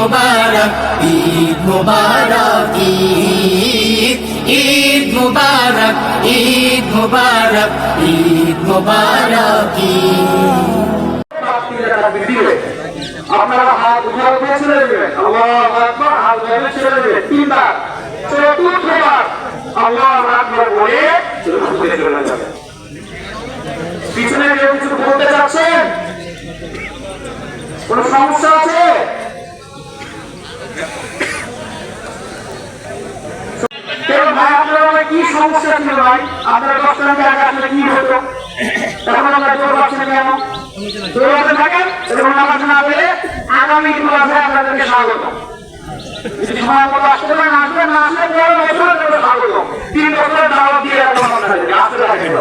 মুবারক ঈদ মুবারক ঈদ মুবারক ঈদ মুবারক ঈদ মুবারক আপনারা হাত উঠাও দিয়ে ছেড়ে দেবেন আল্লাহু আকবার হাত ধরে ছেড়ে দেবেন তিনবার চতুর্থবার আল্লাহু আকবার বলে চলে যাবেন পিছনে কেউ কিছু বলতে চাচ্ছেন কোন সমস্যা আছে ভাই আপনারা কি সমস্যা ছিল ভাই আপনারা 10 টাকা আগে আসলে কি হতো এখন আমরা জোর পাচ্ছি কেন জোর থাকেন এবং নামাজ না পেলে আগামী ক্লাসে আপনাদেরকে স্বাগত সময় মতো আসতে পারেন আসবেন না আসলে পরে বছর স্বাগত 3 বছরের দাওয়াত দিয়ে রাখবো আপনাদেরকে আসতে থাকেন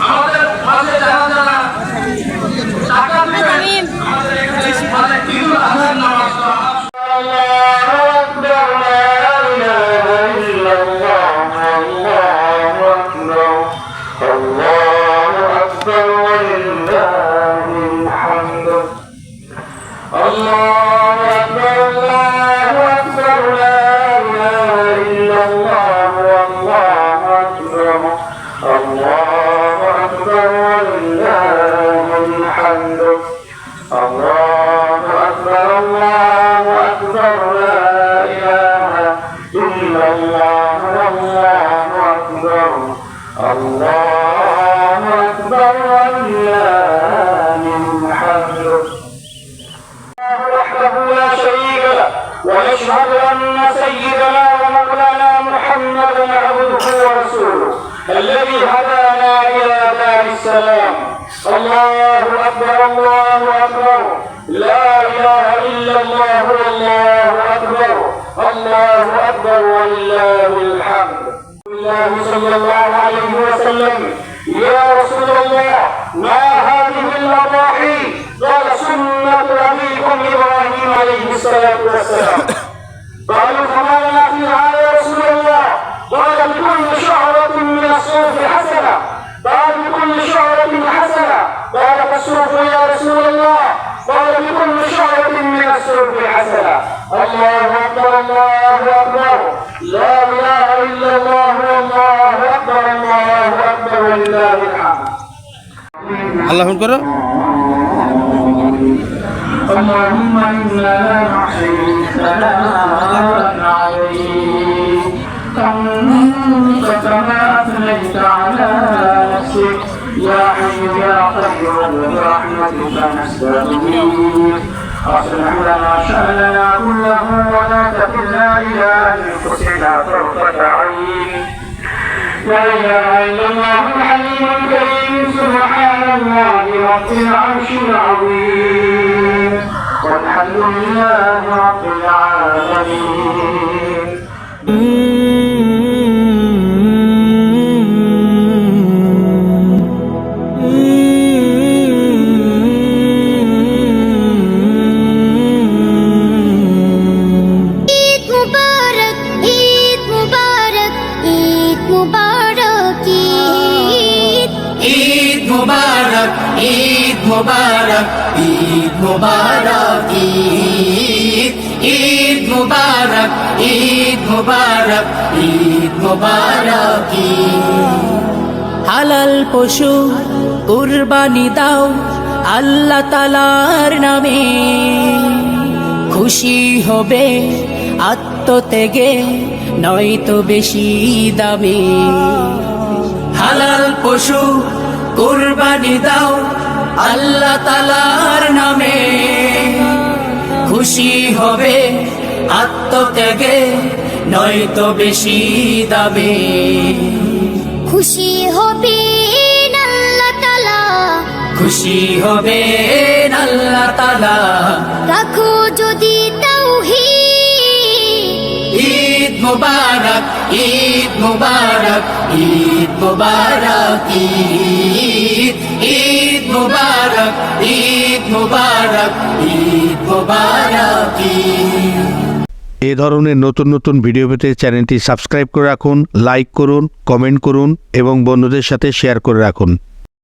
আমাদের মাঝে যারা যারা টাকা দিবেন আমাদের এখানে মানে ঈদুল আজহার নামাজ আল্লাহু আকবার লা ইলাহা ইল্লাল্লাহ আল্লাহু আকবার আল্লাহু আকবার ওয়ালিল্লাহিল হামদ আল্লাহু আকবার আল্লাহু আকবার লা ইলাহা ইল্লাল্লাহ আল্লাহু আকবার আল্লাহু আকবার ওয়ালিল্লাহিল হামদ আল্লাহু আকবার আল্লাহু আকবার লা ইলাহা ইল্লাল্লাহ আল্লাহু আকবার আল্লাহু আকবার ওয়ালিল্লাহিল হামদ وحده لا شريك له ونشهد أن سيدنا ومولانا محمدا عبده ورسوله الذي هدانا إلى دار السلام الله أكبر الله أكبر لا إله إلا الله والله أكبر الله أكبر ولله الحمد الله صلى الله عليه وسلم يا رسول الله ما هذه الأضاحي قال سنة أبيكم إبراهيم عليه الصلاة والسلام قالوا فما لنا فيها يا رسول الله قال بكل شعرة من الصوف حسنة قال بكل شعرة حسنة قال فالصوف يا رسول الله قال بكل شعرة من الصوف حسنة الله أكبر الله أكبر لا إله إلا الله والله أكبر الله أكبر ولله الحمد আল্লাহ করো اللهم إنا نحيي ثناء عليك أنت كما أثنيت على نفسك يا حي يا قيوم برحمتك نستغيث أصلح لنا شأننا كله ولا تكلنا إلى أنفسنا طرفة عين لا إله إلا الله الحليم الكريم سبحان الله رب العرش العظيم والحمد لله رب العالمين ঈদ মুবারক ঈদ মুবারক ঈদ মুবারক ঈদ মুবারক ঈদ মুবারক হালাল পশু কুরবানি দাও আল্লাহ তাআলার নামে খুশি হবে আত্মত্যাগে নয়তো বেশি দামে হালাল পশু কুরবানি দাও আল্লাহ তাআলার নামে খুশি হবে আত্মত্যাগে নয়তো বেশি দামে খুশি হবে আল্লাহ তাআলা খুশি হবে আল্লাহ তাআলা রাখো যদি তাওহীদ ঈদ মুবারক ঈদ মুবারক ঈদ মুবারক ঈদ মুবারক ঈদ মুবারক ঈদ মুবারক এ ধরনের নতুন নতুন ভিডিও পেতে চ্যানেলটি সাবস্ক্রাইব করে রাখুন, লাইক করুন, কমেন্ট করুন এবং বন্ধুদের সাথে শেয়ার করে রাখুন।